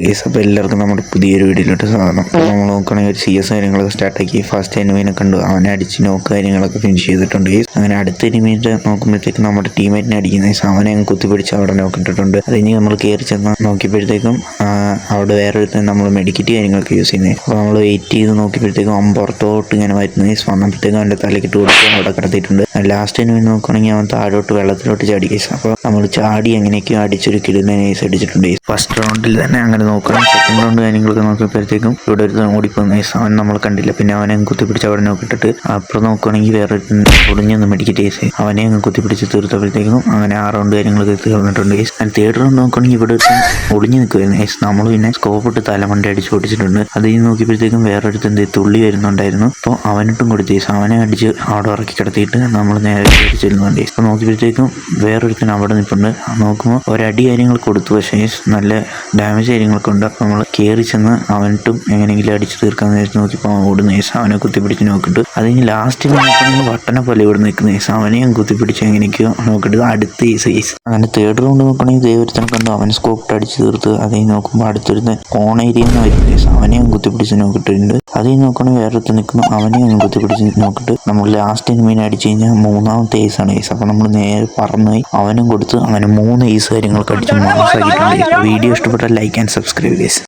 Guys, അപ്പോൾ എല്ലാവർക്കും നമ്മുടെ പുതിയൊരു വീഡിയോയിലോട്ട് സ്വാഗതം. അപ്പോൾ നമ്മൾ നോക്കുകയാണെങ്കിൽ ഒരു CS കാര്യങ്ങളൊക്കെ സ്റ്റാർട്ടാക്കി ഫസ്റ്റ് എനിമീനെ കണ്ടു, അവനെ അടിച്ച് നോക്ക് കാര്യങ്ങളൊക്കെ ഫിനിഷ് ചെയ്തിട്ടുണ്ട് ഗൈസ്. അങ്ങനെ അടുത്ത എനിമീനെ നോക്കുമ്പോഴത്തേക്ക് നമ്മുടെ ടീമേറ്റിനെ അടിക്കുന്ന ഗൈസ്, അവനെ അങ്ങ് കുത്തിപ്പിടിച്ച് അവിടെ നോക്കിയിട്ടുണ്ട്. അത് കഴിഞ്ഞ് നമ്മൾ കയറി ചെന്ന് നോക്കിയപ്പോഴത്തേക്കും അവിടെ വേറെ ഒരു നമ്മൾ മെഡിക്കറ്റ് കാര്യങ്ങളൊക്കെ യൂസ് ചെയ്യുന്നത്. അപ്പോൾ നമ്മൾ വെയിറ്റ് ചെയ്ത് നോക്കിയപ്പോഴത്തേക്കും അവൻ പുറത്തോട്ട് ഇങ്ങനെ വരുന്ന ഗൈസ്. വന്നപ്പോഴത്തേക്കും അവൻ്റെ തലക്കിട്ട് കൊടുത്ത് അവിടെ കിടത്തിയിട്ടുണ്ട്. ലാസ്റ്റ് എനിമീനെ നോക്കുകയാണെങ്കിൽ അവൻ താഴോട്ട് വെള്ളത്തിലോട്ട് ചാടി ഗൈസ്. അപ്പോൾ നമ്മൾ ചാടി എങ്ങനെയൊക്കെയോ അടിച്ചൊരു കിടുന്ന ഗൈസ് അടിച്ചിട്ടുണ്ട് ഗൈസ്. ഫസ്റ്റ് റൗണ്ടിൽ തന്നെ അങ്ങനെ നോക്കണം. സെക്കൻഡ് റൗണ്ട് കാര്യങ്ങളൊക്കെ നോക്കിയപ്പോഴത്തേക്കും ഇവിടെ ഒരു ഓടിപ്പോകുന്ന അവൻ നമ്മൾ കണ്ടില്ല. പിന്നെ അവനെ കുത്തിപ്പിടിച്ച് അവിടെ നോക്കിയിട്ടിട്ട് അപ്പുറം നോക്കുകയാണെങ്കിൽ വേറെ ഒടിഞ്ഞൊന്ന് മെഡിക്കറ്റ് കേസ് അവനെ അങ്ങ് കുത്തിപ്പിടിച്ച് തീർത്തപ്പോഴത്തേക്കും അങ്ങനെ 6 റൗണ്ട് കാര്യങ്ങളൊക്കെ തീർന്നിട്ടുണ്ട് കേസ്. അതിന് തേർഡ് റൗണ്ട് നോക്കുകയാണെങ്കിൽ ഇവിടെ ഒളിഞ്ഞ് നിൽക്കുമായിരുന്നു കേസ്. നമ്മൾ പിന്നെ സ്കോപ്പ് ഇട്ട് തലമണ്ട അടിച്ച് പൊടിച്ചിട്ടുണ്ട്. അത് കഴിഞ്ഞ് നോക്കിയപ്പോഴത്തേക്കും വേറൊരുത്ത് തുള്ളി വരുന്നുണ്ടായിരുന്നു. അപ്പോൾ അവനിട്ടും കൊടുത്ത് കേസ് അവനെ അടിച്ച് അവിടെ ഇറക്കി കിടത്തിയിട്ട് നമ്മൾ നേരെ കയറി ചെല്ലുന്നുണ്ട് കേസ്. അപ്പോൾ നോക്കിയപ്പോഴത്തേക്കും വേറൊരുത്തിന് അവിടെ നിൽപ്പുണ്ട്. നോക്കുമ്പോൾ ഒരടി കാര്യങ്ങൾ കൊടുത്തു, പക്ഷേ നല്ല ഡാമേജ് കാര്യങ്ങളൊക്കെ ഉണ്ട്. അപ്പോൾ നമ്മൾ കയറി ചെന്ന് അവനിട്ടും എങ്ങനെയെങ്കിലും അടിച്ച് തീർക്കാമെന്ന് വെച്ച് നോക്കിയപ്പോൾ അവൻ ഓടുന്ന കേസ് അവനെ കുത്തിപ്പിടിച്ച് നോക്കിയിട്ട് അത് കഴിഞ്ഞ് ലാസ്റ്റ് നോക്കുകയാണെങ്കിൽ വട്ടനെ പോലെ ഇവിടെ നിൽക്കുന്ന കേസ് അവനെയും കുത്തിപ്പിടിച്ച് എങ്ങനെയൊക്കെയോ നോക്കിയിട്ട് അടുത്ത കേസ്. അങ്ങനെ തേർഡ് റൗണ്ട് നോക്കുകയാണെങ്കിൽ ദൈവത്തിനെ കണ്ടു അവൻ സ്കോപ്പ് അടിച്ച് തീർത്ത്. അത് കഴിഞ്ഞ് നോക്കുമ്പോൾ അടുത്തൊരുന്ന് കോൺ ഏരിയയിൽ നിന്ന് വരുന്ന കേസ് അവനെയും കുത്തിപ്പിടിച്ച് നോക്കിയിട്ടുണ്ട്. അത് കഴിഞ്ഞ് നോക്കുകയാണെങ്കിൽ വേറൊരുത്ത് നിൽക്കുന്നു അവനെയും കുത്തിപ്പിടിച്ച് നോക്കിയിട്ട് നമ്മൾ ലാസ്റ്റ് എനിമീനെ അടിച്ച് കഴിഞ്ഞാൽ 3ാമത്തെ ഏസാണ് കേസ്. അപ്പോൾ നമ്മൾ നേരെ പറന്നുപോയി അവനും കൊടുത്ത് അവന് 3 ഏസ് കാര്യങ്ങളൊക്കെ അടിച്ച് മാസാക്കിയിട്ടുണ്ട്. വീഡിയോ ഇഷ്ടപ്പെട്ടാൽ ലൈക്ക് ആൻഡ് സബ്സ്ക്രൈബ് ഗൈസ്.